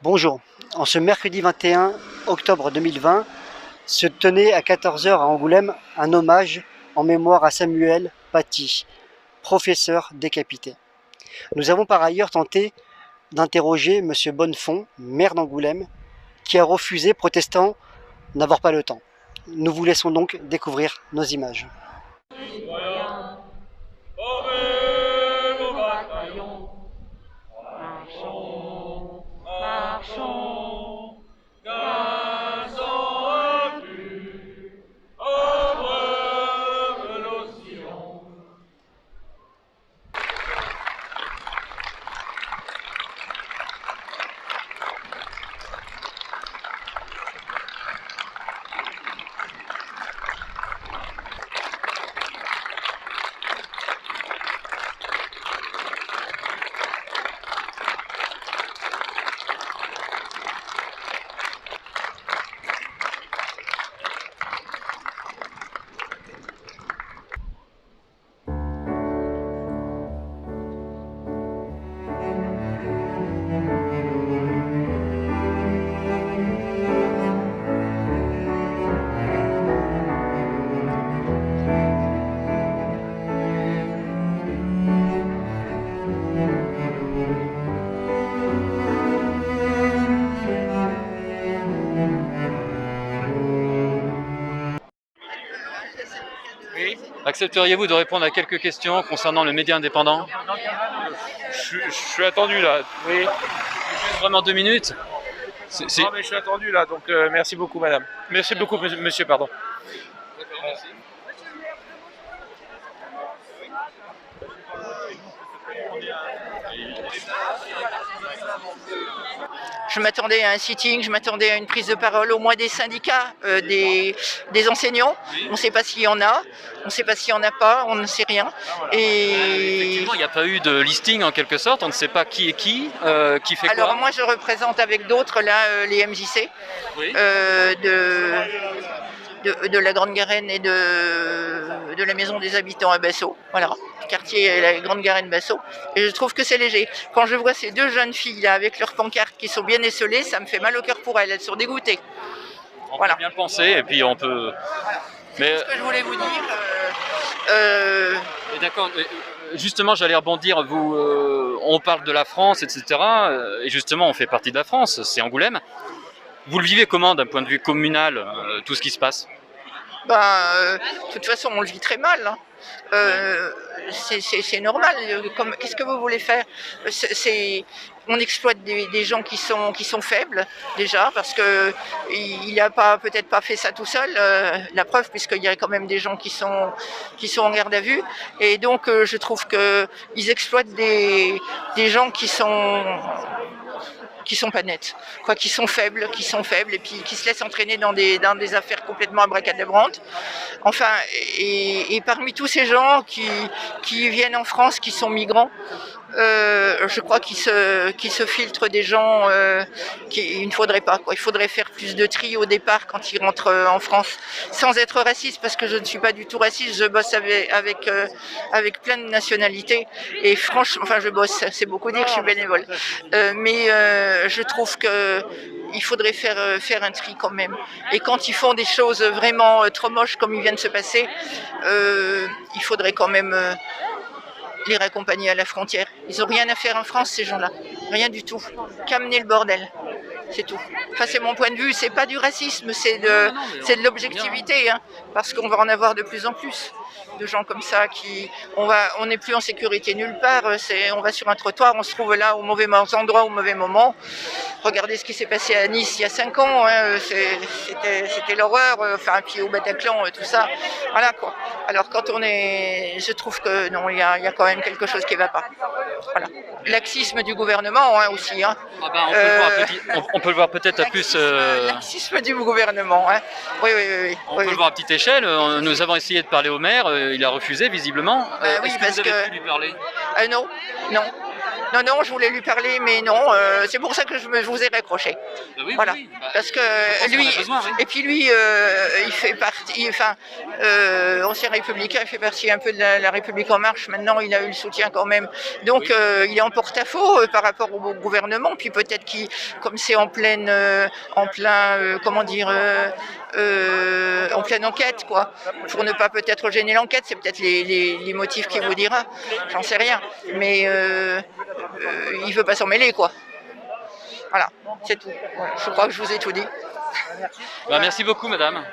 Bonjour, en ce mercredi 21 octobre 2020, se tenait à 14 h à Angoulême un hommage en mémoire à Samuel Paty, professeur décapité. Nous avons par ailleurs tenté d'interroger M. Bonnefond, maire d'Angoulême, qui a refusé, protestant n'avoir pas le temps. Nous vous laissons donc découvrir nos images. Accepteriez-vous de répondre à quelques questions concernant le média indépendant? Je suis attendu là, oui. Vraiment 2 minutes? Non mais je suis attendu là, donc merci beaucoup madame. Merci beaucoup monsieur, pardon. Merci. Je m'attendais à un sitting, je m'attendais à une prise de parole au moins des syndicats, des enseignants. On ne sait pas s'il y en a, on ne sait pas s'il n'y en a pas, on ne sait rien. Et effectivement, il n'y a pas eu de listing en quelque sorte, on ne sait pas qui est qui fait quoi. Alors moi je représente avec d'autres là les MJC Oui. de la Grande Garenne et de la Maison des Habitants à Bassaux, voilà, quartier la Grande Garenne Bassaux, et je trouve que c'est léger. Quand je vois ces deux jeunes filles là avec leurs pancartes qui sont bien esselées, ça me fait mal au cœur pour elles sont dégoûtées. On voilà. peut bien le penser, et puis on peut... Mais... C'est ce que je voulais vous dire. D'accord, justement j'allais rebondir, on parle de la France, etc. Et justement on fait partie de la France, c'est Angoulême. Vous le vivez comment d'un point de vue communal, tout ce qui se passe? De toute façon, on le vit très mal. Hein. C'est normal. Qu'est-ce que vous voulez faire? On exploite des gens qui sont faibles déjà, parce que il n'a peut-être pas fait ça tout seul. La preuve, puisqu'il y a quand même des gens qui sont en garde à vue, et donc je trouve que ils exploitent des gens qui sont pas nets, quoi, qui sont faibles, et puis qui se laissent entraîner dans des affaires complètement abracadabrantes. Enfin, et parmi tous ces gens qui viennent en France, qui sont migrants, je crois qu'il se filtre des gens qu'il ne faudrait pas, quoi. Il faudrait faire plus de tri au départ quand ils rentrent en France, sans être raciste, parce que je ne suis pas du tout raciste. Je bosse avec plein de nationalités, et franchement, enfin je bosse, c'est beaucoup dire, je suis bénévole, mais je trouve que il faudrait faire un tri quand même. Et quand ils font des choses vraiment trop moches comme il vient de se passer, il faudrait quand même les raccompagner à la frontière. Ils n'ont rien à faire en France, ces gens-là. Rien du tout. Qu'amener le bordel. C'est tout. Enfin, c'est mon point de vue. C'est pas du racisme, c'est de l'objectivité. Hein, parce qu'on va en avoir de plus en plus de gens comme ça on n'est plus en sécurité nulle part. On va sur un trottoir, on se trouve là au mauvais endroit, au mauvais moment. Regardez ce qui s'est passé à Nice il y a 5 ans. Hein, c'était l'horreur. Enfin, puis au Bataclan, tout ça. Voilà quoi. Alors quand je trouve que non, il y a quand même quelque chose qui ne va pas. Voilà. Laxisme du gouvernement aussi. Hein. Ah ben, on peut le voir peut-être à plus... Laxisme du gouvernement. Hein. Oui. On peut le voir à petite échelle. Nous avons essayé de parler au maire, il a refusé visiblement. Oui, est-ce que vous avez pu lui parler? Non. Non, non, je voulais lui parler, mais non, c'est pour ça que je vous ai raccroché. Oui, Voilà. oui, Parce que pense qu'on lui, a besoin, oui. et puis lui, il fait partie, enfin, ancien républicain, il fait partie un peu de la République en marche. Maintenant, il a eu le soutien quand même. Donc, il est en porte-à-faux par rapport au gouvernement. Puis peut-être qu'il, comme c'est en plein, comment dire, en pleine enquête, quoi. Pour ne pas peut-être gêner l'enquête, c'est peut-être les motifs qu'il vous dira. J'en sais rien. Mais il veut pas s'en mêler, quoi. Voilà, c'est tout. Ouais, je crois que je vous ai tout dit. Merci beaucoup, madame.